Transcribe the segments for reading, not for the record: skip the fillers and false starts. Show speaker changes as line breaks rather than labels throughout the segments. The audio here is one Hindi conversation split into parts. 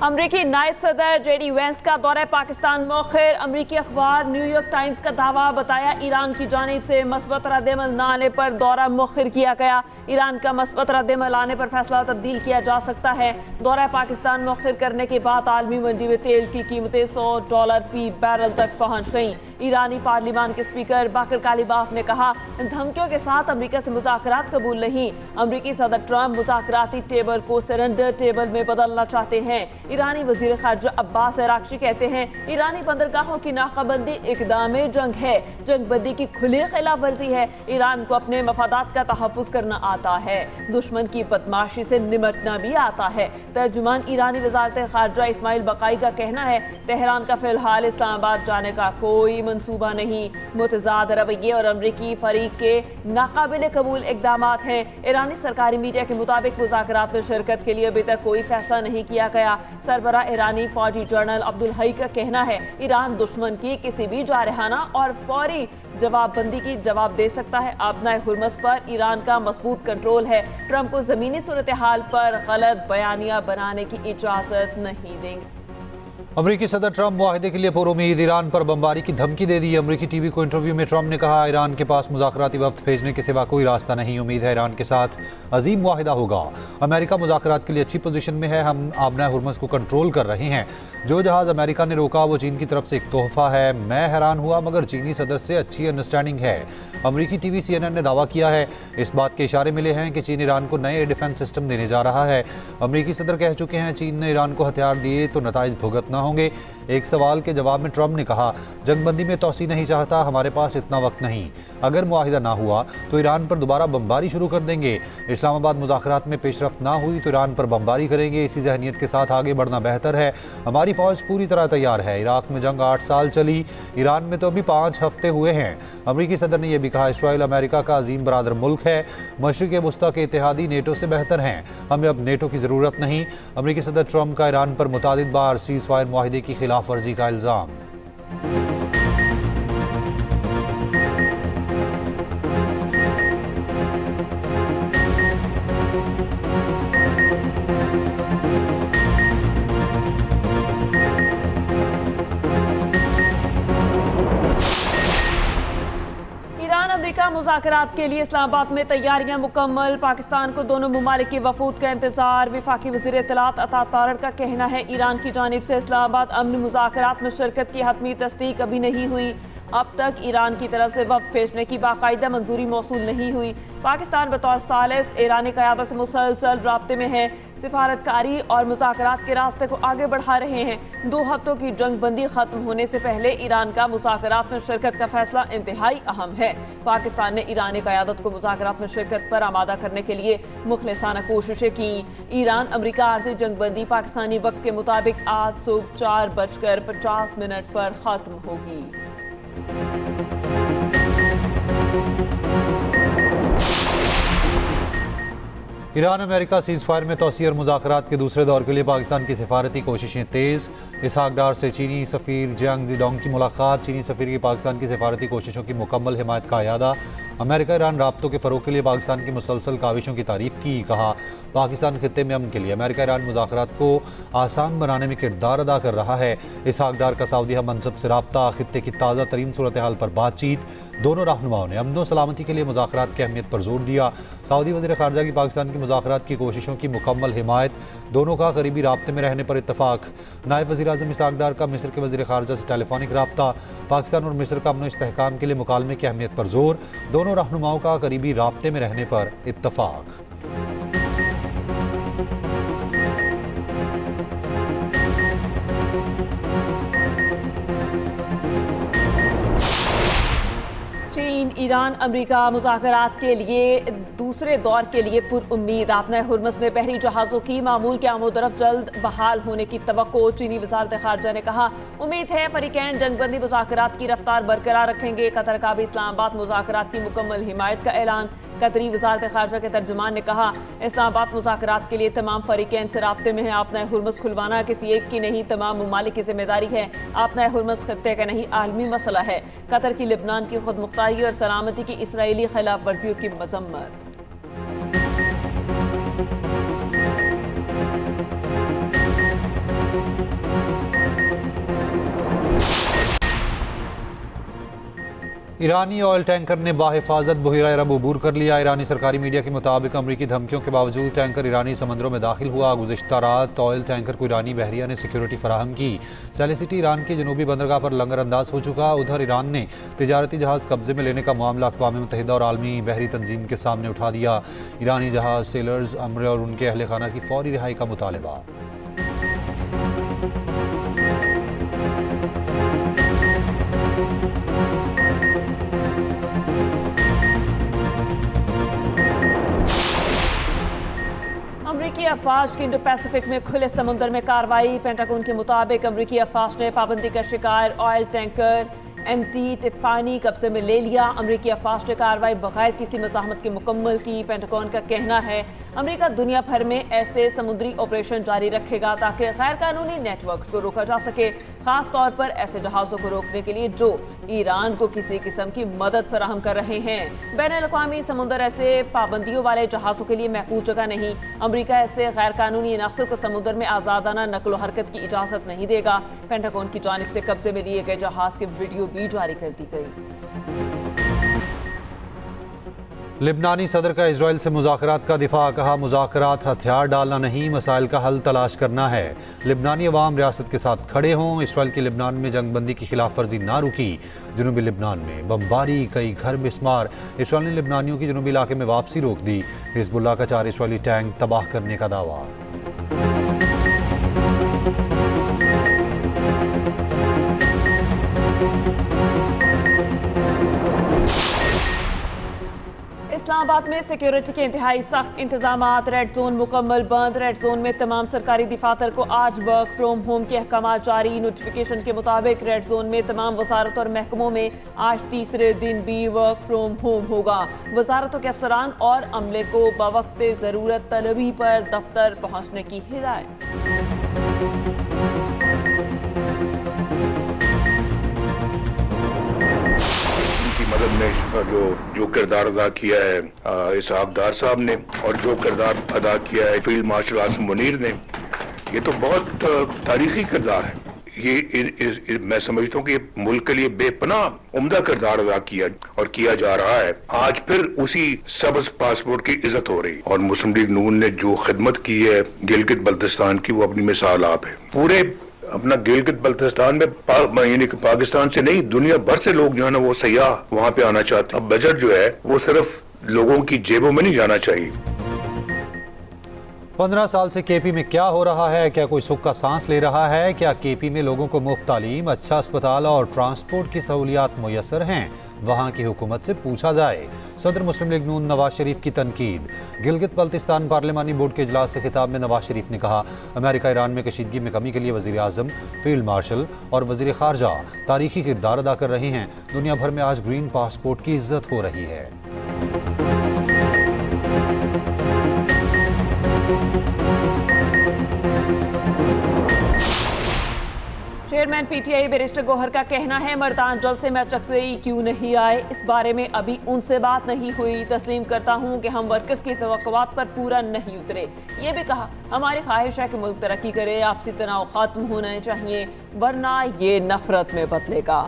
अमरीकी नायब सदर जेडी वेंस का दौरा पाकिस्तान मौखिर। अमरीकी अखबार न्यूयॉर्क टाइम्स का दावा, बताया ईरान की जानिब से मस्बत रद्द-ए-अमल न आने पर दौरा मौखिर किया गया। ईरान का मस्बत रद्द-ए-अमल आने पर फैसला तब्दील किया जा सकता है। दौरा पाकिस्तान मौखिर करने के बाद आलमी मंडी में तेल की कीमतें $100 फी बैरल तक पहुंच गईं। ईरानी पार्लिमान के स्पीकर बाकर कालिबाफ ने कहा, धमकियों के साथ अमरीका से मुज़ाकरात कबूल नहीं। अमरीकी सदर ट्रंप मुज़ाकराती टेबल को सरेंडर टेबल में बदलना चाहते हैं। ईरानी वज़ीर ख़ारजा अब्बास अराग़ची कहते हैं, ईरानी बंदरगाहों की नाकाबंदी इक़दाम जंग है, जंगबंदी की खुली खिलाफ वर्जी है। ईरान को अपने मफादात का तहफ़्फ़ुज़ करना आता है, दुश्मन की बदमाशी से निमटना भी आता है। तर्जुमान ईरानी वज़ारत ख़ारजा इस्माइल बक़ाई का कहना है, तेहरान का फ़िलहाल इस्लामाबाद जाने का कोई मंसूबा नहीं। मुतज़ाद रवैये और अमरीकी फरीक के नाकाबिले कबूल इक़दामात हैं। ईरानी सरकारी मीडिया के मुताबिक मुज़ाकरात में शिरकत के लिए अभी तक कोई फैसला नहीं किया गया। सरबरा ईरानी फौजी जनरल अब्दुल हई का कहना है, ईरान दुश्मन की किसी भी जारहाना और फौरी जवाबबंदी की जवाब दे सकता है। अपना हुर्मस पर ईरान का मजबूत कंट्रोल है। ट्रंप को ज़मीनी सूरत हाल पर गलत बयानियां बनाने की इजाज़त नहीं देंगे।
अमरीकी सदर ट्रंप मुआहदे के लिए पुरुमीद, ईरान पर बमबारी की धमकी दे दी। अमरीकी टीवी को इंटरव्यू में ट्रंप ने कहा, ईरान के पास मुज़ाकराती वफ्द भेजने के सिवा कोई रास्ता नहीं। उम्मीद है ईरान के साथ अजीम मुआहदा होगा। अमेरिका मुज़ाकरात के लिए अच्छी पोजीशन में है। हम आबना हुर्मस को कंट्रोल कर रहे हैं। जो जहाज़ अमेरिका ने रोका वो चीन की तरफ से एक तोहफा है। मैं हैरान हुआ, मगर चीनी सदर से अच्छी अंडरस्टैंडिंग है। अमरीकी टीवी CNN ने दावा किया है, इस बात के इशारे मिले हैं कि चीन ईरान को नए डिफेंस सिस्टम देने जा रहा है। अमरीकी सदर कह चुके हैं, चीन ने ईरान को हथियार दिए तो नताइज भुगतना होंगे। एक सवाल के जवाब में ट्रंप ने कहा, जंगबंदी में तोसी नहीं चाहता, हमारे पास इतना वक्त नहीं। अगर मुआहिदा ना हुआ तो ईरान पर दोबारा बमबारी शुरू कर देंगे। इस्लामाबाद मुज़ाकरात में पेशरफ्त ना हुई तो ईरान पर बमबारी करेंगे। इसी जहनीत के साथ आगे बढ़ना बेहतर है। हमारी फ़ौज पूरी तरह तैयार है। इराक में जंग 8 साल चली, ईरान में तो अभी 5 हफ्ते हुए हैं। अमरीकी सदर ने यह भी कहा, इसराइल अमेरिका का अजीम बरादर मुल्क है। मशरिक़ वस्ता के इत्तेहादी नेटो से बेहतर हैं। हमें अब नेटो की ज़रूरत नहीं। अमरीकी सदर ट्रंप का ईरान पर मुतादिद बार सीज़ फायर मुआहिदे की खिलाफ वर्जी का इल्ज़ाम।
अमरीका मुज़ाकरात के लिए इस्लामाबाद में तैयारियां मुकम्मल। पाकिस्तान को दोनों मुमालिक के वफूद का इंतजार। वफाकी वज़ीर इत्तलात अता तारड़ का कहना है, ईरान की जानिब से इस्लामाबाद अमन मुज़ाकरात में शिरकत की हतमी तस्दीक अभी नहीं हुई। अब तक ईरान की तरफ से वफ़द भेजने की बाकायदा मंजूरी मौसूल नहीं हुई। पाकिस्तान बतौर सालिस ईरानी क़यादत से मुसलसल राब्ते में है। सिफारतकारी और मुज़ाकरात के रास्ते को आगे बढ़ा रहे हैं। 2 हफ्तों की जंगबंदी खत्म होने से पहले ईरान का मुज़ाकरात में शिरकत का फैसला इंतहाई अहम है। पाकिस्तान ने ईरानी क़यादत को मुज़ाकरात में शिरकत पर आमादा करने के लिए मुखलिसाना कोशिशें की। ईरान अमरीका आरज़ी जंगबंदी पाकिस्तानी वक्त के मुताबिक आज सुबह 4:50 पर ख़त्म होगी।
ईरान अमेरिका सीज़ फायर में तोसी और मुज़ाकरात के दूसरे दौर के लिए पाकिस्तान की सिफारती कोशिशें तेज़। इसहाक डार से चीनी सफ़ीर जियांग ज़िडोंग की मुलाकात। चीनी सफ़ीर की पाकिस्तान की सिफारती कोशिशों की मुकम्मल हिमायत का अयादा। अमेरिका ईरान राब्तों के फ़रोग़ के लिए पाकिस्तान की मुसलसल काविशों की तारीफ़ की। कहा, पाकिस्तान खित्ते में अमन के लिए अमेरिका ईरान मुज़ाकरात को आसान बनाने में किरदार अदा कर रहा है। इसहाक डार का सऊदी हम मनसब से रब्ता, खित्ते की ताज़ा तरीन सूरत हाल पर बातचीत। दोनों रहनुमाओं ने अमन व सलामती के लिए मुज़ाकरात की अहमियत पर जोर दिया। सऊदी वज़ीर ख़ारजा की पाकिस्तान की मुज़ाकरात की कोशिशों की मुकम्मल हिमायत। दोनों का करीबी राब्ते में रहने पर इत्तफ़ाक़। नायब वज़ीर आज़म इसहाक डार का मिस्र के वज़ीर ख़ारजा से टेलीफोनिक रब्ता। पाकिस्तान और मिस्र का अमन इस्तेहकाम के लिए मुकालमे की अहमियत पर जोर। दोनों रहनुमाओं का करीबी राब्ते में रहने पर इत्तफ़ाक़।
चीन ईरान अमरीका मुज़ाकरात के लिए दूसरे दौर के लिए पुरउम्मीद। आपना हुर्मस में बहरी जहाज़ों की मामूल के आमोदरफ जल्द बहाल होने की तवक्को। चीनी वज़ारत ख़ारजा ने कहा, उम्मीद है फ़रीक़ैन जंगबंदी मुज़ाकरात की रफ्तार बरकरार रखेंगे। कतर का भी इस्लामाबाद मुज़ाकरात की मुकम्मल हिमायत का ऐलान। कतरी वज़ारत ख़ारजा के तर्जुमान ने कहा, इस्लामाबाद मुज़ाकरात के लिए तमाम फ़रीक़ैन से राब्ते में है। आपना हुर्मस खुलवाना किसी एक की नहीं, तमाम मुमालिक की जिम्मेदारी है। आपना हुर्मस खत्ते का नहीं, आलमी मसला है। कतर की लिबनान की खुद मुख्तारी और सलामती की इसराइली खिलाफ वर्जियों की मजम्मत।
ईरानी ऑयल टैंकर ने बाहिफाजत बहिरा अरब अबूर कर लिया। ईरानी सरकारी मीडिया के मुताबिक अमरीकी धमकियों के बावजूद टैंकर ईरानी समंदरों में दाखिल हुआ। गुज़िश्ता रात ऑयल टैंकर को ईरानी बहरिया ने सिक्योरिटी फराहम की। सैले सिटी ईरान की जनूबी बंदरगाह पर लंगर अंदाज हो चुका। उधर ईरान ने तिजारती जहाज़ कब्जे में लेने का मामला अक़वाम मुत्तहिदा और आलमी बहरी तंजीम के सामने उठा दिया। ईरानी जहाज़ सेलर्स अमर और उनके अहल खाना की फौरी रिहाई का मुतालबा।
अमरीकी अफवाज की इंडो पैसिफिक में खुले समुद्र में कार्रवाई। पेंटागन के मुताबिक अमरीकी अफवाज ने पाबंदी का शिकार ऑयल टैंकर MT टिफानी कब्जे में ले लिया। अमरीकी अफवाज ने कार्रवाई बगैर किसी मज़ाहमत के मुकम्मल की। पेंटागन का कहना है अमरीका दुनिया भर में ऐसे समुद्री ऑपरेशन जारी रखेगा ताकि गैर कानूनी नेटवर्क्स को रोका जा सके, खास तौर पर ऐसे जहाज़ों को रोकने के लिए जो ईरान को किसी किस्म की मदद फराहम कर रहे हैं। बैनुल-अक़वामी समुद्र ऐसे पाबंदियों वाले जहाज़ों के लिए महफूज जगह नहीं। अमरीका ऐसे गैर कानूनी अनासर को समुद्र में आज़ादाना नकलो हरकत की इजाज़त नहीं देगा। पेंटागन की जानिब से कब्जे में लिए गए जहाज़ की वीडियो भी जारी कर दी गई।
लिबनानी सदर का इजराइल से मुज़ाकरात का दिफा। कहा मुज़ाकरात हथियार डालना नहीं, मसाइल का हल तलाश करना है। लिबनानी अवाम रियासत के साथ खड़े हों। इसराइल की लिबनान में जंगबंदी की खिलाफ वर्जी ना रुकी। जनूबी लिबनान में बमबारी, कई घर मिसमार। इसराइल ने लिबनानियों की जनूबी इलाके में वापसी रोक दी। हिजबुल्लाह का 4 इसराइली टैंक तबाह करने का दावा।
इस्लामाबाद में सिक्योरिटी के इंतहाई सख्त इंतजामात। रेड जोन मुकम्मल बंद। रेड जोन में तमाम सरकारी दफातर को आज वर्क फ्रॉम होम के अहकाम जारी। नोटिफिकेशन के मुताबिक रेड जोन में तमाम वजारत और महकमों में आज तीसरे दिन भी वर्क फ्रॉम होम होगा। वजारतों के अफसरान और अमले को बवक्त ज़रूरत तलबी पर दफ्तर पहुँचने की हिदायत।
मदद में जो किरदार अदा किया है इसहाकदार साहब ने और जो किरदार अदा किया है फील्ड मार्शल आसिम मुनीर ने, ये तो बहुत तारीखी किरदार है। ये मैं समझता हूँ कि मुल्क के लिए बेपनाह उम्दा किरदार अदा किया और किया जा रहा है। आज फिर उसी सब्ज पासपोर्ट की इज्जत हो रही और मुस्लिम लीग नून ने जो खिदमत की है गिलगित बल्तिस्तान की, वो अपनी मिसाल आप है। पूरे अपना गिलगित बल्तिस्तान में यानी कि पाकिस्तान से नहीं दुनिया भर से लोग जो है ना वो सयाह वहां पे आना चाहते हैं। अब बजट जो है वो सिर्फ लोगों की जेबों में नहीं जाना चाहिए।
15 साल से केपी में क्या हो रहा है? क्या कोई सुख का सांस ले रहा है? क्या केपी में लोगों को मुफ्त तालीम, अच्छा अस्पताल और ट्रांसपोर्ट की सहूलियात मुयसर हैं? वहाँ की हुकूमत से पूछा जाए। सदर मुस्लिम लीग नून नवाज शरीफ की तनकीद। गिलगित बल्तिस्तान पार्लिमानी बोर्ड के इजलास से खिताब में नवाज शरीफ ने कहा अमेरिका ईरान में कशीदगी में कमी के लिए वज़ीर आज़म, फील्ड मार्शल और वज़ीर ख़ारजा तारीखी किरदार अदा कर रहे हैं। दुनिया भर में आज ग्रीन पासपोर्ट की इज्जत हो रही है।
चेयरमैन पीटीआई बैरिस्टर गौहर का कहना है मर्दान जलसे में अचकजई क्यों नहीं आए, इस बारे में अभी उनसे बात नहीं हुई। तस्लीम करता हूं कि हम वर्कर्स की तवक्कुआत पर पूरा नहीं उतरे। ये भी कहा हमारी ख्वाहिश है कि मुल्क तरक्की करे, आपसी तनाव खत्म होना चाहिए वरना ये नफरत में बदलेगा।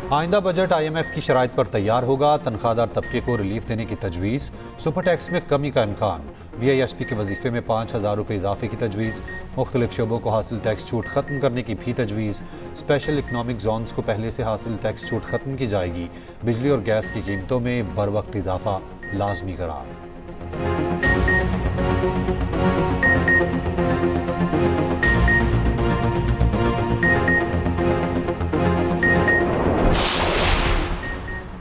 आइंदा बजट IMF की शराइत पर तैयार होगा। तनख्वाहदार तबके को रिलीफ देने की तजवीज़। सुपर टैक्स में कमी का इम्कान। BISP के वजीफे में 5,000 रुपये इजाफे की तजवीज़। मुख्तलिफ शोबों को हासिल टैक्स छूट ख़त्म करने की भी तजवीज़। स्पेशल इकनॉमिक जोन्स को पहले से हासिल टैक्स छूट ख़त्म की जाएगी। बिजली और गैस की कीमतों में बर वक्त इजाफा लाजमी करार।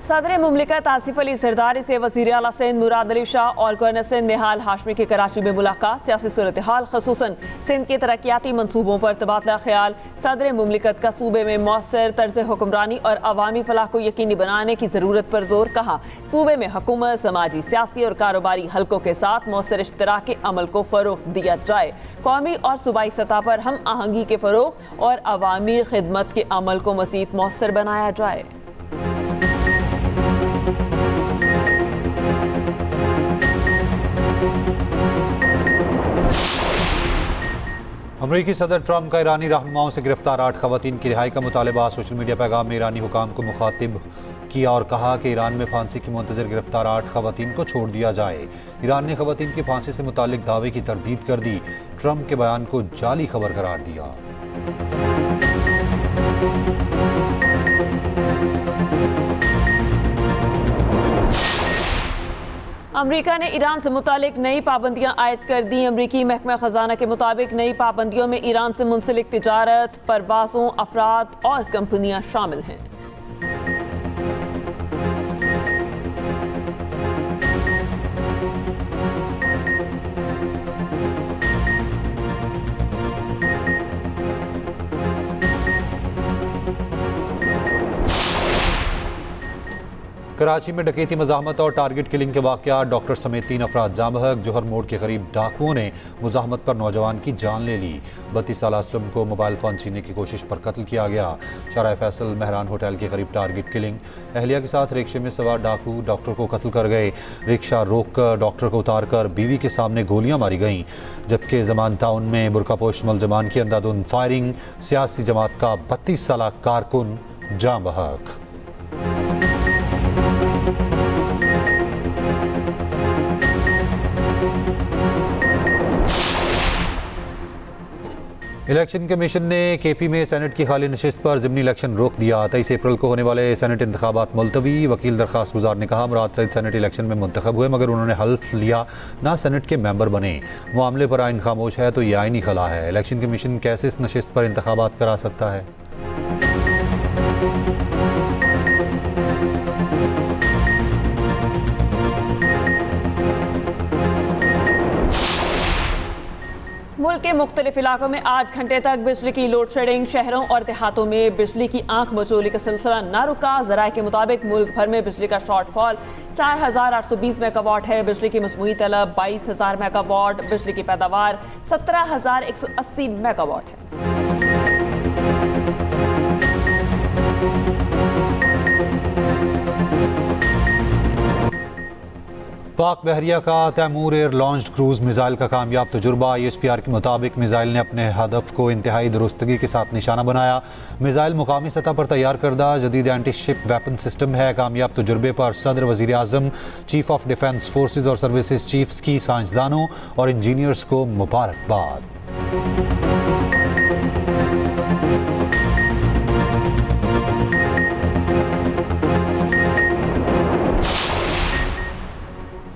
सदर मुमलिकत आसिफ अली जरदारी से वज़ीर आला सिंध मुराद अली शाह और गवर्नर सिंध निहाल हाशमी की कराची में मुलाकात। सियासी सूरत हाल खसूसन सिंध के तरक्याती मनसूबों पर तबादला ख्याल। सदर मुमलिकत का सूबे में मौसर तर्ज हुक्मरानी और अवामी फलाह को यकीनी बनाने की ज़रूरत पर जोर। कहा सूबे में हुकूमत समाजी, सियासी और कारोबारी हलकों के साथ मौसर इश्तराकी अमल को फ़रोग़ दिया जाए। कौमी और सूबाई सतह पर हम आहंगी के फ़रोग़ और अवामी खिदमत के अमल को मज़ीद मौसर बनाया जाए।
अमरीकी सदर ट्रंप का ईरानी रहनुमाओं से गिरफ्तार 8 खवातीन की रिहाई का मुतालबा। सोशल मीडिया पैगाम में ईरानी हुकाम को मुखातिब किया और कहा कि ईरान में फांसी की मुंतजर गिरफ्तार 8 खवातीन को छोड़ दिया जाए। ईरान ने खवातीन की फांसी से मुतालिक दावे की तरदीद कर दी। ट्रंप के बयान को जाली खबर करार दिया।
अमेरिका ने ईरान से मुतालिक नई पाबंदियां आयद कर दी। अमरीकी महकमा खजाना के मुताबिक नई पाबंदियों में ईरान से मुंसलिक तिजारत, परवाज़ों, अफराद और कंपनियां शामिल हैं।
कराची में डकैती, मज़ाहमत और टारगेट किलिंग के वाक़यात। डॉक्टर समेत 3 अफराद जाँ बहक। जौहर मोड़ के करीब डाकुओं ने मुज़ाहमत पर नौजवान की जान ले ली। 32 साल असलम को मोबाइल फ़ोन छीनने की कोशिश पर कत्ल किया गया। शाहराह फैसल मेहरान होटल के करीब टारगेट किलिंग। अहलिया के साथ रिक्शे में सवार डाकू डॉक्टर को कत्ल कर गए। रिक्शा रोक कर डॉक्टर को उतार कर बीवी के सामने गोलियां मारी गईं। जबकि जमान टाउन में बुरकापोश मुलजमान की अंधाधुंध फायरिंग। सियासी जमात का 32 साल कारकुन जाँ बहक। इलेक्शन कमीशन ने केपी में सेनेट की खाली नशिस्त पर ज़िमनी इलेक्शन रोक दिया। 23 अप्रैल को होने वाले सेनेट इंतखाबात मुलतवी। वकील दरख्वास्त गुजार ने कहा मुराद सईद सेनेट इलेक्शन में मुंतखब हुए मगर उन्होंने हल्फ लिया ना सेनेट के मेंबर बने। मामले पर आइन खामोश है तो ये आइनी खला है। इलेक्शन कमीशन कैसे इस नशिस्त पर इंतखाबात करा सकता है?
मुल्क के मुख्तलिफ इलाकों में 8 घंटे तक बिजली की लोड शेडिंग। शहरों और देहातों में बिजली की आंख मचोली का सिलसिला न रुका। ज़राए के मुताबिक मुल्क भर में बिजली का शॉर्टफॉल 4820 मेगावाट है। बिजली की मजमूई तलब 22000 मेगावाट। बिजली की पैदावार 17180 मेगावाट है।
पाक बहरिया का Taimoor air launched cruise missile का कामयाब तजुर्बा। ISPR के मुताबिक मिसाइल ने अपने हदफ को इंतहाई दुरुस्तगी के साथ निशाना बनाया। मिसाइल मुकामी सतह पर तैयार करदा जदीद एंटी शिप वेपन सिस्टम है। कामयाब तजुर्बे पर सदर, वज़ीर आज़म, चीफ ऑफ डिफेंस फोर्सेज और सर्विसेज चीफ्स की साइंसदानों और इंजीनियर्स को मुबारकबाद।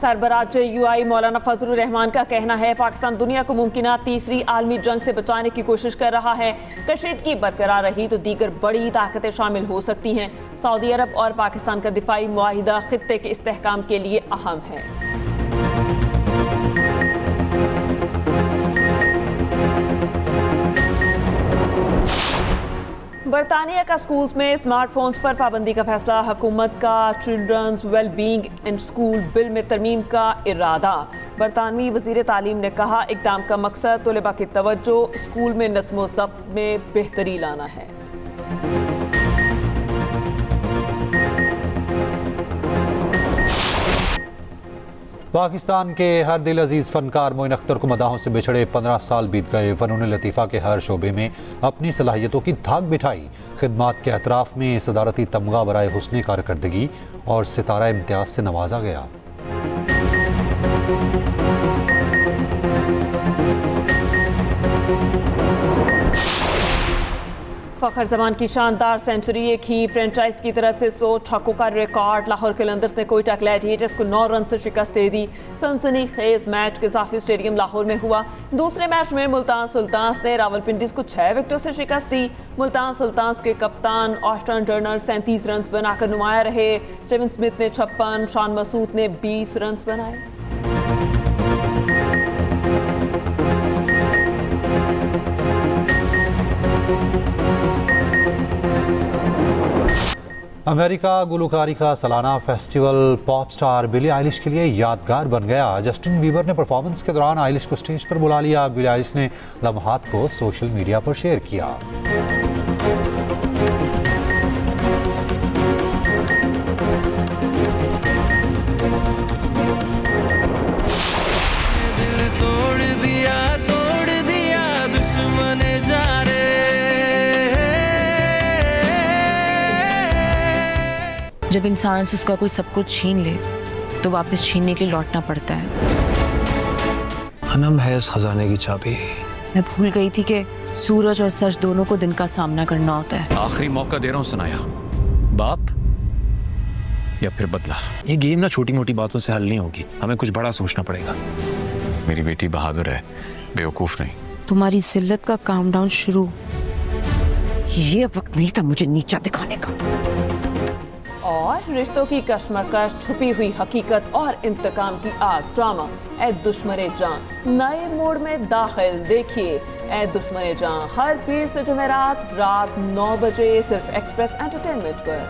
सरबराह UI मौलाना फजलुर रहमान का कहना है पाकिस्तान दुनिया को मुमकिना तीसरी आलमी जंग से बचाने की कोशिश कर रहा है। कशीदगी बरकरार रही तो दीगर बड़ी ताकतें शामिल हो सकती हैं। सऊदी अरब और पाकिस्तान का दिफाई मुआहिदा खित्ते के इस्तेहकाम के लिए अहम है। बरतानिया का स्कूल्स में स्मार्टफोन्स पर पाबंदी का फैसला। हुकूमत का children's wellbeing and school bill में तरमीम का इरादा। बरतानवी वज़ीर तालीम ने कहा इक़दाम का मकसद तलबा की तवज्जो स्कूल में नस्म व ज़ब्त में बेहतरी लाना है।
पाकिस्तान के हर दिल अजीज़ फ़नकार मोइन अख्तर को मदाहों से बिछड़े 15 साल बीत गए। फ़नून लतीफ़ा के हर शोबे में अपनी सलाहियतों की धाक बिठाई। खिदमात के एतराफ़ में सदारती तमगा बराए हुस्न कारकर्दगी और सितारा इम्तियाज़ से नवाजा गया।
फ़खर जमान की शानदार सेंचुरी। एक ही फ्रेंचाइज की तरफ से 100 छक्कों का रिकॉर्ड। लाहौर कलंदर्स ने कोयटा ग्लैडिएटर्स को 9 रन से शिकस्त दे दी। सनसनीखेज मैच क़ज़ाफ़ी स्टेडियम लाहौर में हुआ। दूसरे मैच में मुल्तान सुल्तान्स ने रावलपिंडीज़ को 6 विकेटों से शिकस्त दी। मुल्तान सुल्तान्स के कप्तान ऑस्टन टर्नर 37 रन बनाकर नुमाया रहे। स्टीवन स्मिथ ने 56, शान मसूद ने 20 रन बनाए।
अमेरिका गुलकारी का सालाना festival pop star Billie Eilish के लिए यादगार बन गया। जस्टिन बीबर ने परफॉर्मेंस के दौरान आइलिश को स्टेज पर बुला लिया। बिली आइलिश ने लम्हात को सोशल मीडिया पर शेयर किया।
तोड़ दिया दुश्मन जब इंसान से उसका कोई सब कुछ छीन ले तो वापस छीनने के लिए लौटना पड़ता है।
अनम है इस खजाने की चाबी।
मैं भूल गई थी कि सूरज और सच दोनों को दिन का सामना करना होता है।
आखिरी मौका दे रहा हूं सनाया, बाप या फिर बदला।
ये गेम ना छोटी मोटी बातों से हल नहीं होगी, हमें कुछ बड़ा सोचना पड़ेगा।
मेरी बेटी बहादुर है, बेवकूफ नहीं।
तुम्हारी जिल्लत का काउंटडाउन शुरू।
ये वक्त नहीं था मुझे नीचा दिखाने का।
और रिश्तों की कश्मकश, छुपी हुई हकीकत और इंतकाम की आग ड्रामा ए दुश्मने जान नए मोड़ में दाखिल। देखिए ए दुश्मने जान हर पीर से जुमेरात रात 9 बजे सिर्फ एक्सप्रेस एंटरटेनमेंट पर।